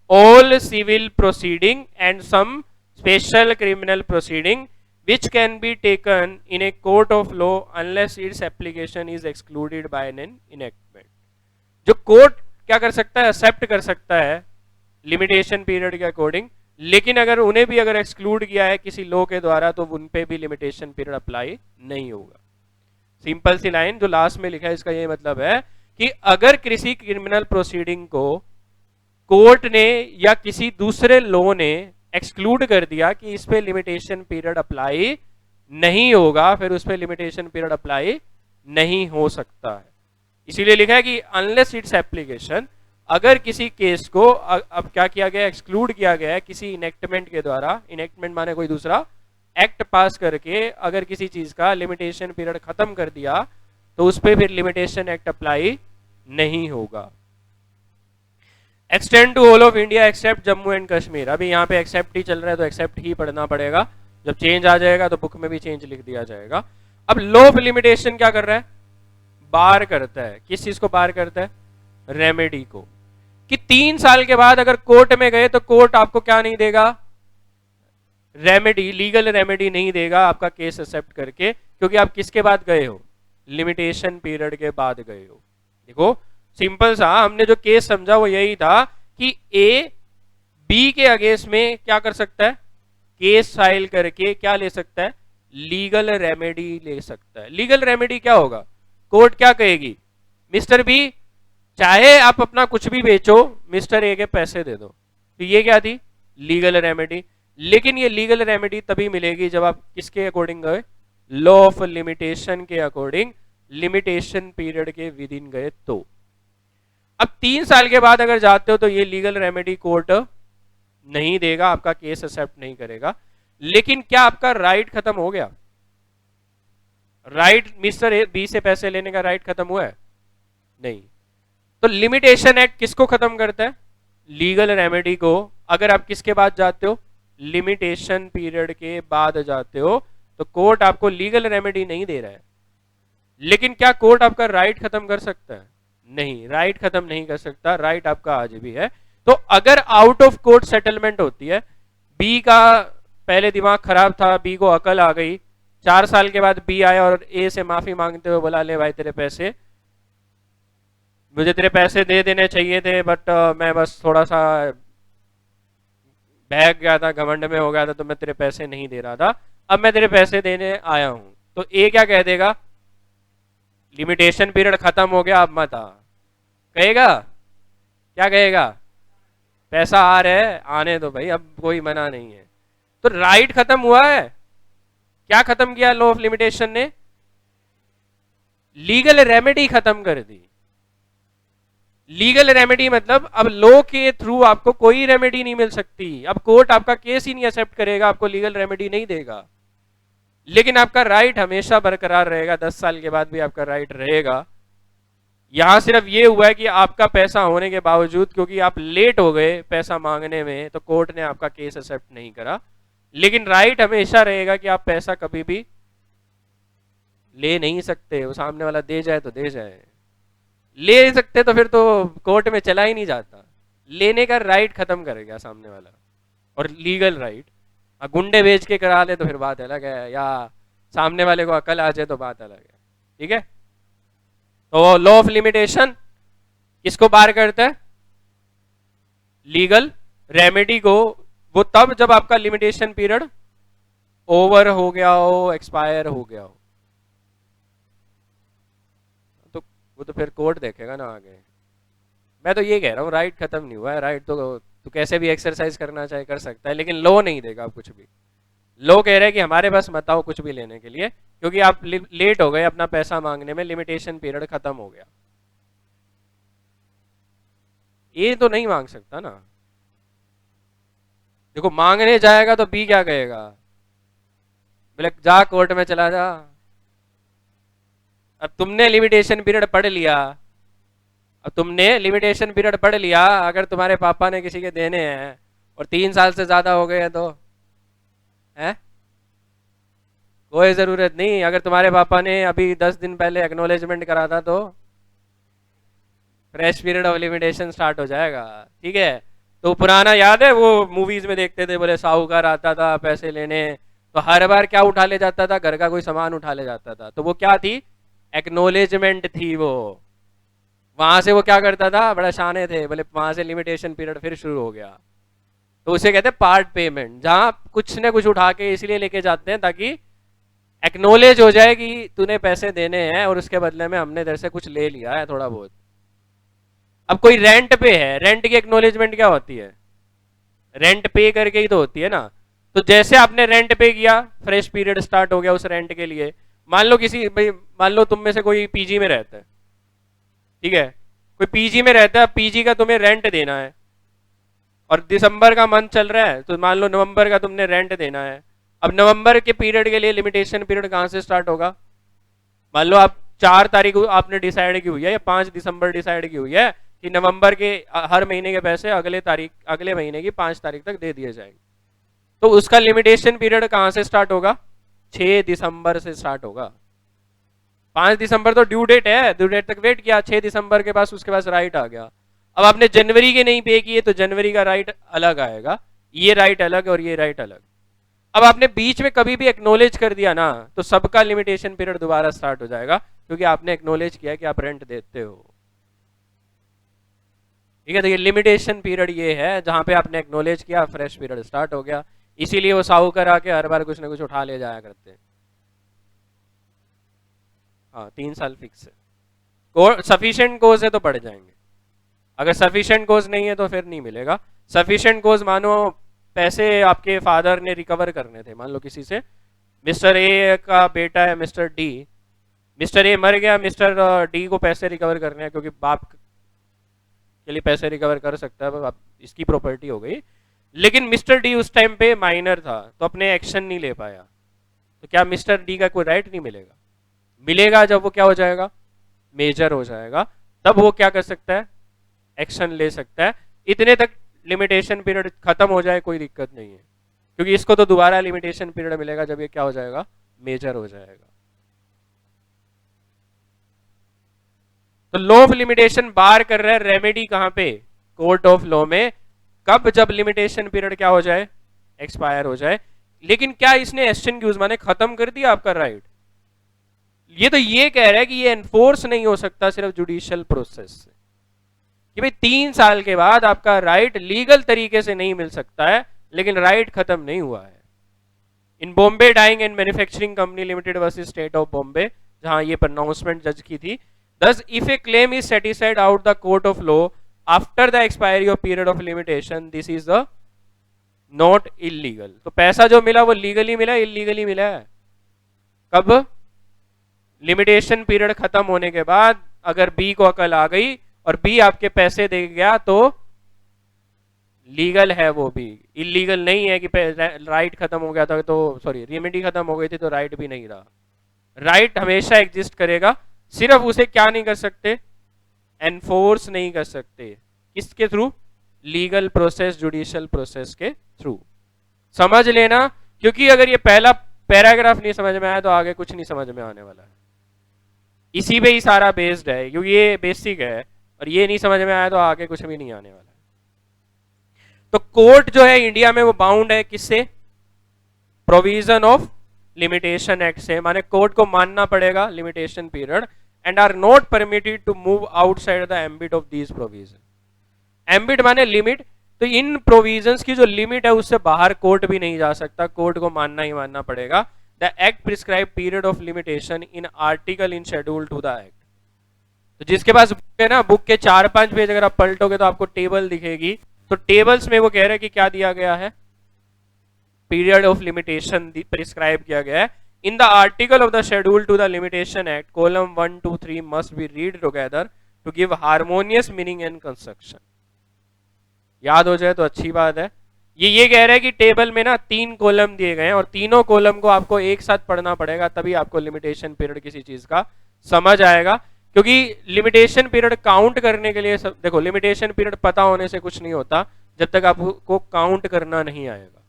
all civil proceeding and some special criminal proceeding which can be taken in a court of law unless its application is excluded by an enactment। जो कोर्ट क्या कर सकता है, एक्सेप्ट कर सकता है लिमिटेशन पीरियड के according, लेकिन अगर उन्हें भी अगर एक्सक्लूड किया है किसी लॉ के द्वारा तो उन पे भी लिमिटेशन पीरियड अप्लाई नहीं होगा। सिंपल सी लाइन जो लास्ट में लिखा है, इसका ये मतलब है कि अगर किसी क्रिमिनल प्रोसीडिंग को कोर्ट ने या किसी दूसरे लॉ ने एक्सक्लूड कर दिया कि इस पे लिमिटेशन पीरियड अप्लाई नहीं होगा, फिर उस पे लिमिटेशन पीरियड अप्लाई नहीं हो सकता है। इसीलिए लिखा है कि अनलेस इट्स एप्लीकेशन, अगर किसी केस को अब क्या किया गया, एक्सक्लूड किया गया है किसी इनेक्टमेंट के द्वारा, इनेक्टमेंट माने कोई दूसरा एक्ट पास करके अगर किसी चीज का लिमिटेशन पीरियड खत्म कर दिया तो उस पर फिर लिमिटेशन एक्ट अप्लाई नहीं होगा। Extend to all of India except Jammu and Kashmir, अभी यहाँ पे एक्सेप्ट ही चल रहा है तो एक्सेप्ट ही पढ़ना पड़ेगा, जब चेंज आ जाएगा तो बुक में भी चेंज लिख दिया जाएगा। अब लॉ ऑफ लिमिटेशन क्या कर रहा है, बार करता है, किस चीज को बार करता है, रेमेडी को, कि 3 साल के बाद अगर कोर्ट में गए तो कोर्ट आपको क्या नहीं देगा, रेमेडी, लीगल रेमेडी नहीं देगा आपका केस एक्सेप्ट करके, क्योंकि आप किसके बाद गए हो, लिमिटेशन पीरियड के बाद गए हो। देखो सिंपल सा, हमने जो केस समझा वो यही था कि ए बी के अगेंस्ट में क्या कर सकता है, केस फाइल करके क्या ले सकता है, लीगल रेमेडी ले सकता है। लीगल रेमेडी क्या होगा, कोर्ट क्या कहेगी, मिस्टर बी चाहे आप अपना कुछ भी बेचो, मिस्टर ए के पैसे दे दो, तो ये क्या थी, लीगल रेमेडी। लेकिन ये लीगल रेमेडी तभी मिलेगी जब आप किसके अकॉर्डिंग गए, लॉ ऑफ लिमिटेशन के अकॉर्डिंग लिमिटेशन पीरियड के विद इन गए तो। अब 3 साल के बाद अगर जाते हो तो ये लीगल रेमेडी कोर्ट नहीं देगा, आपका केस एक्सेप्ट नहीं करेगा। लेकिन क्या आपका राइट खत्म हो गया? राइट मिस्टर बी से पैसे लेने का राइट खत्म हुआ है? नहीं। तो लिमिटेशन एक्ट किसको खत्म करता है? लीगल रेमेडी को। अगर आप किसके बाद जाते हो? लिमिटेशन पीरियड के बाद जाते हो तो कोर्ट आपको लीगल रेमेडी नहीं दे रहा है। लेकिन क्या कोर्ट आपका राइट खत्म कर सकता है? नहीं, राइट खत्म नहीं कर सकता, राइट आपका आज भी है। तो अगर आउट ऑफ कोर्ट सेटलमेंट होती है, बी का पहले दिमाग खराब था, बी को अकल आ गई, 4 साल के बाद बी आया और ए से माफी मांगते हुए बोला ले भाई तेरे पैसे, मुझे तेरे पैसे दे देने चाहिए थे बट मैं बस थोड़ा सा बहक गया था, घमंड में हो गया था, तो मैं तेरे पैसे नहीं दे रहा था, अब मैं तेरे पैसे देने आया हूं। तो ए क्या कह देगा? लिमिटेशन पीरियड खत्म हो गया, अब मत आ। कहेगा? क्या कहेगा? पैसा आ रहा है, आने दो भाई, अब कोई मना नहीं है। तो राइट खत्म हुआ है। क्या खत्म किया लॉ ऑफ लिमिटेशन ने? लीगल रेमेडी खत्म कर दी। लीगल रेमेडी मतलब अब लॉ के थ्रू आपको कोई रेमेडी नहीं मिल सकती। अब कोर्ट आपका केस ही नहीं एक्सेप्ट करेगा, आपको लीगल रेमेडी नहीं देगा। लेकिन आपका राइट हमेशा बरकरार रहेगा, 10 साल के बाद भी आपका राइट रहेगा। यहां सिर्फ ये हुआ है कि आपका पैसा होने के बावजूद, क्योंकि आप लेट हो गए पैसा मांगने में, तो कोर्ट ने आपका केस एक्सेप्ट नहीं करा। लेकिन राइट हमेशा रहेगा कि आप पैसा कभी भी ले नहीं सकते, वो सामने वाला दे जाए तो दे जाए, ले सकते तो फिर तो कोर्ट में चला ही नहीं जाता। लेने का राइट खत्म कर गया सामने वाला। और लीगल राइट गुंडे बेच के करा ले तो फिर बात अलग है, या सामने वाले को अकल आ जाए तो बात अलग है। ठीक है, तो लॉ ऑफ लिमिटेशन किसको बार करता है? लीगल रेमेडी को। वो तब जब आपका लिमिटेशन पीरियड ओवर हो गया हो, एक्सपायर हो गया हो, तो वो तो फिर कोर्ट देखेगा ना आगे। मैं तो ये कह रहा हूँ राइट खत्म नहीं हुआ है। राइट तो कैसे भी एक्सरसाइज करना चाहे कर सकता है, लेकिन लॉ नहीं देगा कुछ भी। लॉ कह रहे हैं कि हमारे पास मत आओ कुछ भी लेने के लिए, क्योंकि आप लेट हो गए अपना पैसा मांगने में, लिमिटेशन पीरियड खत्म हो गया। ये तो नहीं मांग सकता ना। देखो मांगने जाएगा तो बी क्या कहेगा? बोले जा कोर्ट में चला जा। अब तुमने लिमिटेशन पीरियड पढ़ लिया, अब तुमने लिमिटेशन पीरियड पढ़ लिया, अगर तुम्हारे पापा ने किसी के देने हैं और 3 साल से ज्यादा हो गए तो है कोई जरूरत नहीं। अगर तुम्हारे पापा ने अभी 10 दिन पहले एक्नोलेजमेंट करा था तो fresh period of limitation start हो जाएगा। ठीक है, तो पुराना याद है वो मूवीज में देखते थे, बोले साहूकार आता था पैसे लेने, तो हर बार क्या उठा ले जाता था? घर का कोई सामान उठा ले जाता था। तो वो क्या थी? एक्नोलेजमेंट थी वो। वहां से वो क्या करता था? बड़ा शाने थे, बोले वहां से लिमिटेशन पीरियड फिर शुरू हो गया। तो उसे कहते हैं पार्ट पेमेंट, जहां कुछ न कुछ उठा के इसलिए लेके जाते हैं ताकि एक्नोलेज हो जाए कि तूने पैसे देने हैं और उसके बदले में हमने तेरे से कुछ ले लिया है थोड़ा बहुत। अब कोई रेंट पे है, रेंट की एक्नोलेजमेंट क्या होती है? रेंट पे करके ही तो होती है ना। तो जैसे आपने रेंट पे किया, फ्रेश पीरियड स्टार्ट हो गया उस रेंट के लिए। मान लो किसी भाई, मान लो तुम में से कोई पीजी में रहता है, ठीक है, कोई पीजी में रहता है, पीजी का तुम्हें रेंट देना है और दिसंबर का मंथ चल रहा है, तो मान लो नवंबर का तुमने रेंट देना है। अब नवंबर के पीरियड के लिए लिमिटेशन पीरियड कहां से स्टार्ट होगा? मान लो आप 4 तारीख आपने डिसाइड की हुई है या 5 दिसंबर डिसाइड की हुई है कि नवंबर के हर महीने के पैसे अगले महीने की 5 तारीख तक दे दिए जाएंगे। तो उसका लिमिटेशन पीरियड कहां से स्टार्ट होगा? 6 दिसंबर से स्टार्ट होगा। 5 दिसंबर तो ड्यू डेट है, ड्यू डेट तक वेट किया, 6 दिसंबर के पास उसके पास राइट आ गया। अब आपने जनवरी के नहीं पे किए तो जनवरी का राइट अलग आएगा, ये राइट अलग और ये राइट अलग। अब आपने बीच में कभी भी एक्नोलेज कर दिया ना, तो सबका लिमिटेशन पीरियड दोबारा स्टार्ट हो जाएगा, क्योंकि आपने एक्नोलेज किया कि आप रेंट देते हो। ठीक है, तो ये लिमिटेशन पीरियड ये है जहां पे आपने एक्नोलेज किया, फ्रेश पीरियड स्टार्ट हो गया। इसीलिए वो साहूकार आके हर बार कुछ ना कुछ उठा ले जाया करते हैं। हाँ, 3 साल फिक्स है। सफिशिएंट कोज है तो पड़ जाएंगे, अगर सफिशिएंट कोज नहीं है तो फिर नहीं मिलेगा। सफिशिएंट कोज मानो पैसे आपके फादर ने रिकवर करने थे, मान लो किसी से, मिस्टर ए का बेटा है मिस्टर डी, मिस्टर ए मर गया, मिस्टर डी को पैसे रिकवर करने हैं क्योंकि बाप के लिए पैसे रिकवर कर सकता है, आप इसकी प्रॉपर्टी हो गई। लेकिन मिस्टर डी उस टाइम पे माइनर था तो अपने एक्शन नहीं ले पाया, तो क्या मिस्टर डी का कोई राइट नहीं मिलेगा? मिलेगा जब वो क्या हो जाएगा, मेजर हो जाएगा, तब वो क्या कर सकता है, एक्शन ले सकता है। इतने तक लिमिटेशन पीरियड खत्म हो जाए कोई दिक्कत नहीं है, क्योंकि इसको तो दोबारा लिमिटेशन पीरियड मिलेगा जब ये क्या हो जाएगा, मेजर हो जाएगा। तो लॉ ऑफ लिमिटेशन बार कर रहा है रेमेडी कहां पे, कोर्ट ऑफ लॉ में, कब, जब लिमिटेशन पीरियड क्या हो जाए, एक्सपायर हो जाए। लेकिन क्या इसने एक्सक्यूज माने खत्म कर दिया आपका राइट? ये तो ये कह रहा है कि ये एनफोर्स नहीं हो सकता सिर्फ जुडिशियल प्रोसेस से, कि भाई 3 साल के बाद आपका राइट लीगल तरीके से नहीं मिल सकता है, लेकिन राइट खत्म नहीं हुआ है। In Bombay dyeing and manufacturing company limited versus state of Bombay, जहां ये प्रोनाउंसमेंट जज की थी, thus if a claim is satisfied out the court of law after the expiry of period of limitation, this is the not illegal। तो पैसा जो मिला वो लीगली मिला, इलीगली मिला है कब, लिमिटेशन पीरियड खत्म होने के बाद। अगर बी को अकल आ गई और बी आपके पैसे दे गया तो लीगल है वो भी, इलीगल नहीं है कि राइट खत्म हो गया था तो, सॉरी रेमेडी खत्म हो गई थी तो राइट भी नहीं रहा। राइट हमेशा एग्जिस्ट करेगा, सिर्फ उसे क्या नहीं कर सकते, एनफोर्स नहीं कर सकते। किसके through, legal process, judicial process के थ्रू। समझ लेना, क्योंकि अगर ये पहला पैराग्राफ नहीं समझ में आया तो आगे कुछ नहीं समझ में आने वाला है। इसी पे ही सारा बेस्ड है, क्योंकि ये बेसिक है और ये नहीं समझ में आया तो आगे कुछ भी नहीं आने वाला है। तो कोर्ट जो है इंडिया में वो बाउंड है किससे, प्रोविजन ऑफ लिमिटेशन एक्ट से, माने कोर्ट को मानना पड़ेगा limitation period, and are not permitted to move outside the ambit of these provision. Ambit माने लिमिट, तो इन प्रोविजंस की जो लिमिट है उससे बाहर कोर्ट भी नहीं जा सकता, कोर्ट को मानना ही मानना पड़ेगा। The act prescribe period of limitation in article in schedule to the act. तो जिसके पास बुक है ना, बुक के 4-5 पेज अगर आप पलटोगे तो आपको टेबल दिखेगी, तो टेबल्स में वो कह रहे हैं कि क्या दिया गया है, पीरियड ऑफ लिमिटेशन प्रिस्क्राइब किया गया है। In the article of the schedule to the limitation act, column 1, 2, 3 must be read together to give harmonious meaning and construction. याद हो जाए तो अच्छी बात है। ये कह रहा है कि टेबल में ना 3 कॉलम दिए गए हैं और तीनों कॉलम को आपको एक साथ पढ़ना पड़ेगा, तभी आपको लिमिटेशन पीरियड किसी चीज का समझ आएगा। क्योंकि लिमिटेशन पीरियड काउंट करने के लिए देखो, लिमिटेशन पीरियड पता होने से कुछ नहीं होता जब तक आपको काउंट करना नहीं आएगा।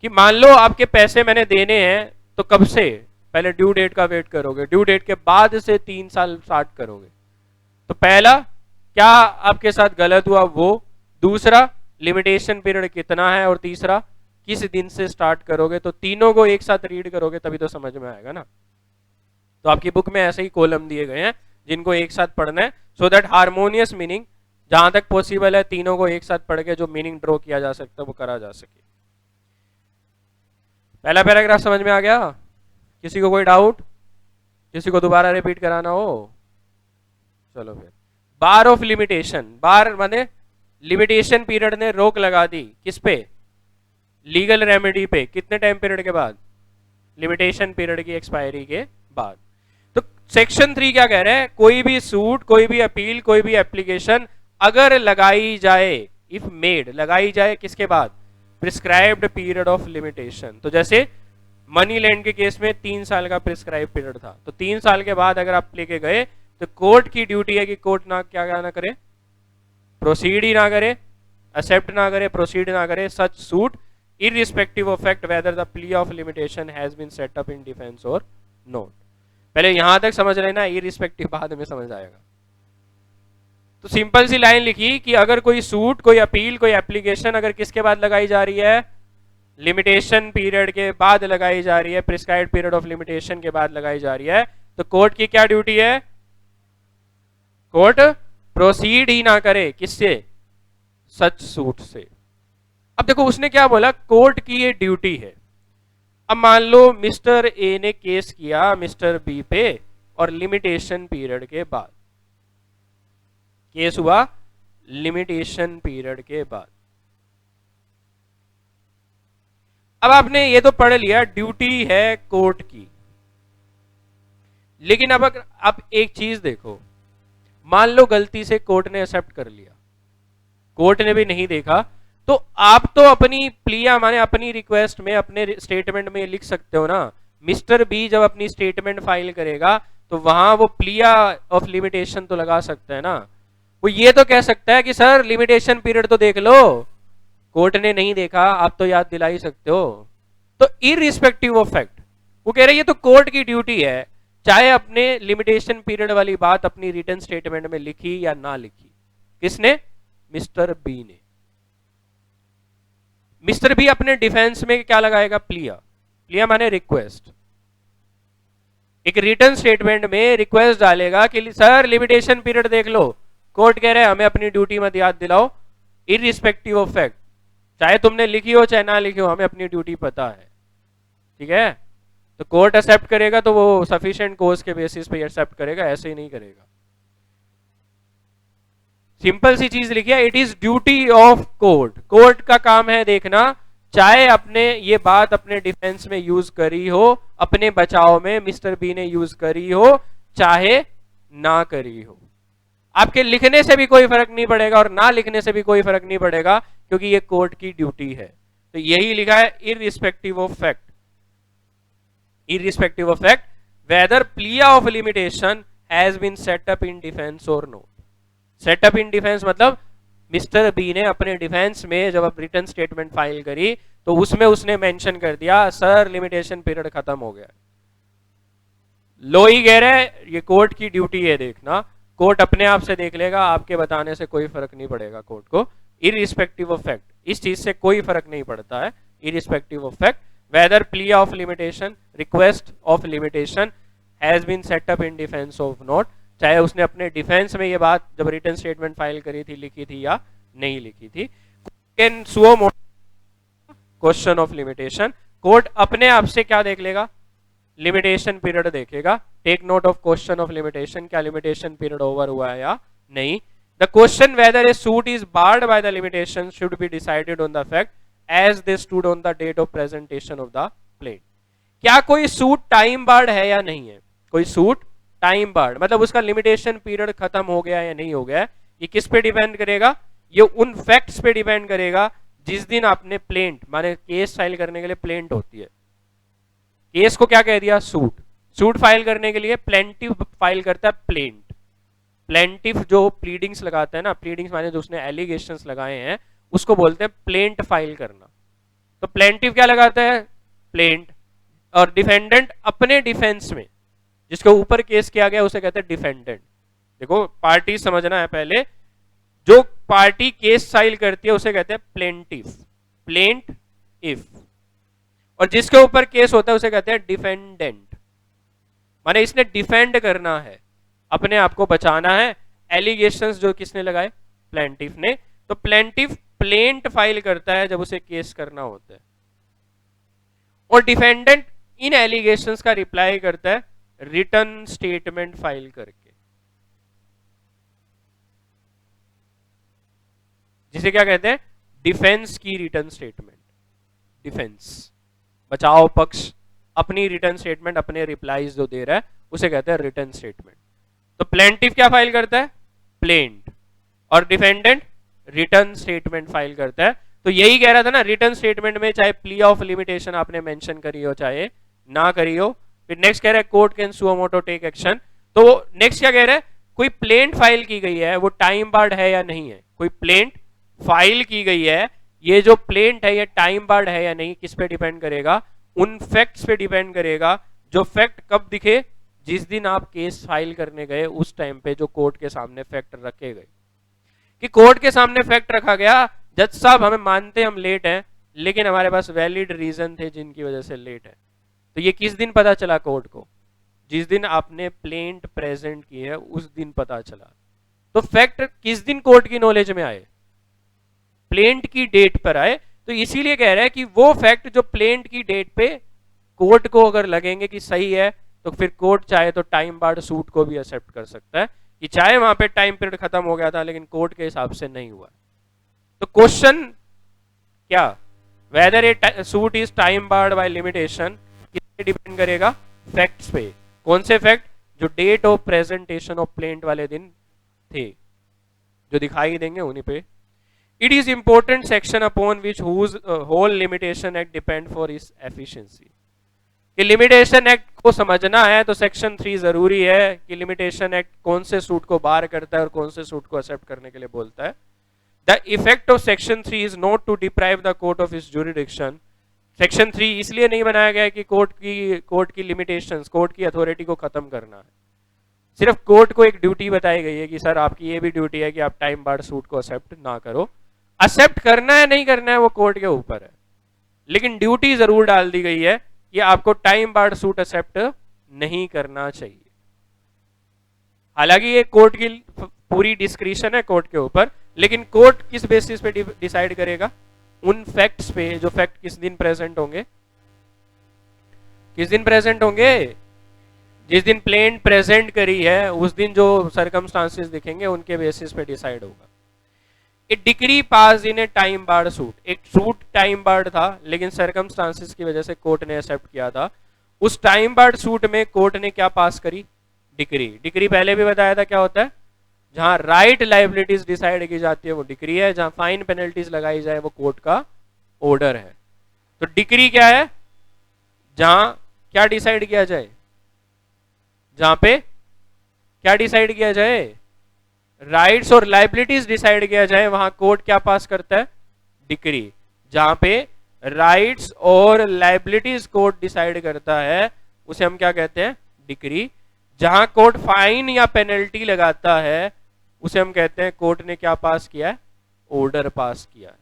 कि मान लो आपके पैसे मैंने देने हैं, तो कब से, पहले ड्यू डेट का वेट करोगे, ड्यू डेट के बाद से 3 साल स्टार्ट करोगे। तो पहला क्या आपके साथ गलत हुआ वो, दूसरा लिमिटेशन पीरियड कितना है, और तीसरा किस दिन से स्टार्ट करोगे। तो तीनों को एक साथ रीड करोगे तभी तो समझ में आएगा ना। तो आपकी बुक में ऐसे ही कॉलम दिए गए हैं जिनको एक साथ पढ़ना है, सो दैट हार्मोनियस मीनिंग जहां तक पॉसिबल है तीनों को एक साथ पढ़ के जो मीनिंग ड्रॉ किया जा सकता है वो करा जा सके। पहला पैराग्राफ समझ में आ गया? किसी को कोई डाउट, किसी को दोबारा रिपीट कराना हो? चलो फिर, बार ऑफ लिमिटेशन, बार माने लिमिटेशन पीरियड ने रोक लगा दी किस पे, लीगल रेमेडी पे, कितने टाइम पीरियड के बाद, लिमिटेशन पीरियड की एक्सपायरी के बाद। तो सेक्शन 3 क्या कह रहे हैं, कोई भी सूट, कोई भी अपील, कोई भी एप्लीकेशन अगर लगाई जाए, इफ मेड, लगाई जाए किसके बाद, प्रिस्क्राइब्ड पीरियड ऑफ लिमिटेशन। तो जैसे मनी लैंड के केस में 3 साल का प्रिस्क्राइब पीरियड था, तो 3 साल के बाद अगर आप लेके गए तो कोर्ट की ड्यूटी है कि कोर्ट ना क्या ना करे, प्रोसीड ही ना करे, एक्सेप्ट ना करे, प्रोसीड ना करे सच suit irrespective of fact whether the plea of limitation has been set up in defense or not। पहले यहां तक समझ लेना, irrespective बाद में समझ आएगा। तो सिंपल सी लाइन लिखी कि अगर कोई सूट, कोई अपील, कोई एप्लीकेशन अगर किसके बाद लगाई जा रही है, लिमिटेशन पीरियड के बाद लगाई जा रही है, प्रिस्क्राइब्ड पीरियड ऑफ लिमिटेशन के बाद लगाई जा रही है, तो कोर्ट की क्या ड्यूटी है, कोर्ट प्रोसीड ही ना करे किससे, सच सूट से। अब देखो उसने क्या बोला, कोर्ट की ये ड्यूटी है। अब मान लो मिस्टर ए ने केस किया मिस्टर बी पे और लिमिटेशन पीरियड के बाद केस हुआ, लिमिटेशन पीरियड के बाद अब आपने ये तो पढ़ लिया ड्यूटी है कोर्ट की, लेकिन अब अगर आप एक चीज देखो, मान लो गलती से कोर्ट ने एक्सेप्ट कर लिया, कोर्ट ने भी नहीं देखा, तो आप तो अपनी प्लिया माने अपनी रिक्वेस्ट में अपने स्टेटमेंट में लिख सकते हो ना, मिस्टर बी जब अपनी स्टेटमेंट फाइल करेगा तो वहां वो प्लिया ऑफ लिमिटेशन तो लगा सकता है ना। वो ये तो कह सकता है कि सर लिमिटेशन पीरियड तो देख लो, कोर्ट ने नहीं देखा, आप तो याद दिला ही सकते हो। तो इररिस्पेक्टिव ऑफ फैक्ट वो कह रहे हैं ये तो कोर्ट की ड्यूटी है, चाहे अपने लिमिटेशन पीरियड वाली बात अपनी रिटर्न स्टेटमेंट में लिखी या ना लिखी। किसने? मिस्टर बी ने। मिस्टर बी अपने डिफेंस में क्या लगाएगा? प्लिया। प्लिया माने रिक्वेस्ट। एक रिटर्न स्टेटमेंट में रिक्वेस्ट डालेगा कि सर लिमिटेशन पीरियड देख लो, कोर्ट कह रहे हैं हमें अपनी ड्यूटी मत याद दिलाओ, इररिस्पेक्टिव ऑफ फैक्ट, चाहे तुमने लिखी हो चाहे ना लिखी हो, हमें अपनी ड्यूटी पता है। ठीक है, तो कोर्ट एक्सेप्ट करेगा तो वो सफिशिएंट कोर्स के बेसिस पे एक्सेप्ट करेगा, ऐसे ही नहीं करेगा। सिंपल सी चीज लिखिए, it is duty of court. Court का काम है देखना, चाहे अपने ये बात अपने डिफेंस में यूज करी हो, अपने बचाव में मिस्टर बी ने यूज करी हो, चाहे ना करी हो। आपके लिखने से भी कोई फर्क नहीं पड़ेगा और ना लिखने से भी कोई फर्क नहीं पड़ेगा, क्योंकि ये कोर्ट की ड्यूटी है। तो यही लिखा है, irrespective of fact, irrespective of fact whether plea of limitation has been set up in defense or not। Set up in defence मतलब मिस्टर बी ने अपने डिफेंस में जब अब रिटर्न स्टेटमेंट फाइल करी तो उसमें उसने मेंशन कर दिया सर लिमिटेशन पीरियड खत्म हो गया। लो ही कह रहे ये कोर्ट की ड्यूटी है देखना, कोर्ट अपने आप से देख लेगा, आपके बताने से कोई फर्क नहीं पड़ेगा कोर्ट को, इररिस्पेक्टिव ऑफ फैक्ट, इस चीज से कोई फर्क नहीं पड़ता है, irrespective of fact whether plea of limitation, request of limitation has been set up in defense of not, चाहे उसने अपने डिफेंस में ये बात जब रिटर्न स्टेटमेंट फाइल करी थी लिखी थी या नहीं लिखी थी। Can suo question of limitation, court अपने आप से क्या देख लेगा? लिमिटेशन पीरियड देखेगा। Take note of question of limitation, क्या लिमिटेशन पीरियड ओवर हुआ है या नहीं। The question whether a suit is barred by the limitation should be decided on the fact as they stood on the date of presentation of the plaint। क्या कोई suit time board है या नहीं है? कोई सूट टाइम बार्ड मतलब उसका limitation period खत्म हो गया या नहीं हो गया, ये किस पे डिपेंड करेगा? ये उन फैक्ट्स पे डिपेंड करेगा जिस दिन आपने प्लेंट माने केस फाइल करने के लिए प्लेंट होती है, केस को क्या कह दिया? सूट। सूट फाइल करने के लिए प्लेंटिव फाइल करता है प्लेंट। प्लेंटिव जो प्लीडिंग्स लगाता है ना, प्लीडिंग्स माने जो उसने एलिगेशंस लगाए हैं उसको बोलते हैं प्लेंट फाइल करना। तो प्लेंटिव क्या लगाता है? प्लेंट। और डिफेंडेंट अपने डिफेंस में जिसके ऊपर केस किया गया उसे कहते हैं डिफेंडेंट। देखो पार्टी समझना है पहले, जो पार्टी केस फाइल करती है उसे कहते हैं प्लेंटिव, प्लेंट इफ, और जिसके ऊपर केस होता है उसे कहते हैं डिफेंडेंट। माने इसने डिफेंड करना है, अपने आप को बचाना है, एलिगेशंस जो किसने लगाए? प्लेंटिव ने। तो प्लेंटिव प्लेंट फाइल करता है जब उसे केस करना होता है, और डिफेंडेंट इन एलिगेशंस का रिप्लाई करता है रिटर्न स्टेटमेंट फाइल करके, जिसे क्या कहते हैं? डिफेंस की रिटर्न स्टेटमेंट। डिफेंस बचाव पक्ष अपनी रिटर्न स्टेटमेंट, अपने रिप्लाईज जो दे रहा है उसे कहते हैं रिटर्न स्टेटमेंट। तो प्लेंटिव क्या फाइल करता है? प्लेंट। और डिफेंडेंट रिटर्न स्टेटमेंट फाइल करता है। तो यही कह रहा था ना, रिटर्न स्टेटमेंट में चाहे प्ली ऑफ लिमिटेशन आपने मेंशन करी हो चाहे ना करी हो। फिर नेक्स्ट कह रहा है court can suo motu take action. तो नेक्स्ट क्या कह रहा है? कोई प्लेंट फाइल की गई है वो टाइम बार्ड है या नहीं है? कोई प्लेंट फाइल की गई है, ये जो प्लेंट है ये टाइम बार्ड है या नहीं, किस पे डिपेंड करेगा? उन फैक्ट्स पे डिपेंड करेगा जो फैक्ट कब दिखे? जिस दिन आप केस फाइल करने गए उस टाइम पे जो कोर्ट के सामने फैक्ट रखे गए। कि कोर्ट के सामने फैक्ट रखा गया, जज साहब हमें मानते हम लेट हैं लेकिन हमारे पास वैलिड रीजन थे जिनकी वजह से लेट है। तो ये किस दिन पता चला कोर्ट को? जिस दिन आपने प्लेंट प्रेजेंट की है उस दिन पता चला। तो फैक्ट किस दिन कोर्ट की नॉलेज में आए? प्लेंट की डेट पर आए। तो इसीलिए कह रहा है कि वो फैक्ट जो प्लेंट की डेट पे कोर्ट को अगर लगेंगे कि सही है तो फिर कोर्ट चाहे तो टाइम बार्ड सूट को भी एक्सेप्ट कर सकता है, कि चाहे वहां पे टाइम पीरियड खत्म हो गया था लेकिन कोर्ट के हिसाब से नहीं हुआ। तो क्वेश्चन क्या? Whether a suit is time barred by limitation किस पे डिपेंड करेगा? फैक्ट्स पे। कौन से फैक्ट? जो date of presentation of plaint वाले दिन थे, जो दिखाई देंगे उन्हीं पे। It is important section upon which whose whole limitation act depend for its efficiency. कि लिमिटेशन एक्ट को समझना है तो सेक्शन 3 जरूरी है कि लिमिटेशन एक्ट कौन से सूट को बार करता है और कौन से सूट को एक्सेप्ट करने के लिए बोलता है। The effect of section 3 is not to deprive the court of its jurisdiction. Section 3 इसलिए नहीं बनाया गया कि कोर्ट की लिमिटेशंस, कोर्ट की अथॉरिटी को खत्म करना है। सिर्फ कोर्ट को एक ड्यूटी बताई गई है कि सर आपकी ये भी ड्यूटी है कि आप टाइम बार्ड सूट को एक्सेप्ट ना करो। एक्सेप्ट करना है नहीं करना है वो कोर्ट के ऊपर है, लेकिन ड्यूटी जरूर डाल दी गई है कि आपको टाइम बार्ड सूट एक्सेप्ट नहीं करना चाहिए। हालांकि ये कोर्ट की पूरी डिस्क्रिशन है कोर्ट के ऊपर, लेकिन कोर्ट किस बेसिस पे डिसाइड करेगा? उन फैक्ट्स पे जो फैक्ट किस दिन प्रेजेंट होंगे, किस दिन प्रेजेंट होंगे? जिस दिन प्लेन प्रेजेंट करी है उस दिन जो सरकमस्टांसेस दिखेंगे उनके बेसिस पे डिसाइड होगा। A decree pass in a time barred suit, एक सूट टाइम बार्ड था लेकिन सरकमस्टांसेस की वजह से कोर्ट ने एक्सेप्ट किया था। उस टाइम बार्ड सूट में कोर्ट ने क्या पास करी? डिक्री। डिक्री पहले भी बताया था क्या होता है? जहां राइट लाइबिलिटीज डिसाइड की जाती है वो डिक्री है, जहां फाइन पेनल्टीज लगाई जाए वो कोर्ट का ऑर्डर है। तो डिक्री क्या है? जहां क्या डिसाइड किया जाए, जहां पे क्या डिसाइड किया जाए, राइट्स और लाइबिलिटीज डिसाइड किया जाए, वहां कोर्ट क्या पास करता है? डिक्री। जहां पे राइट्स और लाइबिलिटीज कोर्ट डिसाइड करता है उसे हम क्या कहते हैं? डिक्री। जहां कोर्ट फाइन या पेनल्टी लगाता है उसे हम कहते हैं कोर्ट ने क्या पास किया है? ऑर्डर पास किया है।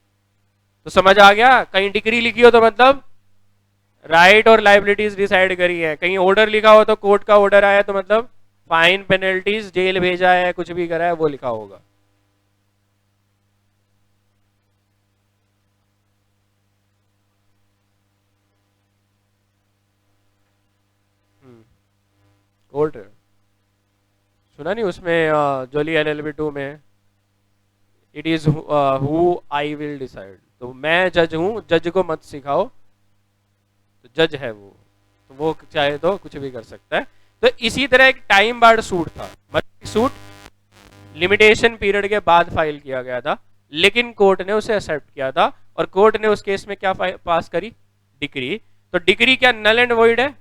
तो समझ आ गया? कहीं डिक्री लिखी हो तो मतलब राइट और लाइबिलिटीज डिसाइड करी है, कहीं ऑर्डर लिखा हो तो कोर्ट का ऑर्डर आया तो मतलब फाइन पेनल्टीज, जेल भेजा है, कुछ भी करा है वो लिखा होगा। कोर्ट सुना नहीं उसमें जोली LLB 2 में it is who I will decide. तो मैं जज हूं, जज को मत सिखाओ, तो जज है वो, तो वो चाहे तो कुछ भी कर सकता है। तो इसी तरह एक टाइम बार्ड सूट था, मतलब सूट लिमिटेशन पीरियड के बाद फाइल किया गया था, लेकिन कोर्ट ने उसे एक्सेप्ट किया था और कोर्ट ने उस केस में क्या पास करी? डिक्री। तो डिक्री क्या नल एंड वॉइड है?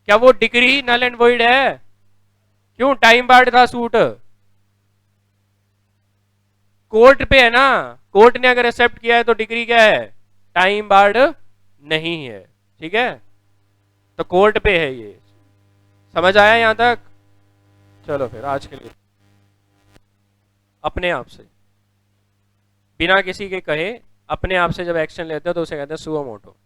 क्या वो डिक्री नल एंड वॉइड है? क्यों? टाइम बार्ड था सूट, कोर्ट पे है ना, कोर्ट ने अगर एक्सेप्ट किया है तो डिक्री क्या है? टाइम बार्ड नहीं है। ठीक है, तो कोर्ट पे है ये। समझ आया यहां तक? चलो फिर आज के लिए अपने आप से, बिना किसी के कहे अपने आप से जब एक्शन लेते हो तो उसे कहते हैं सुओ मोटो।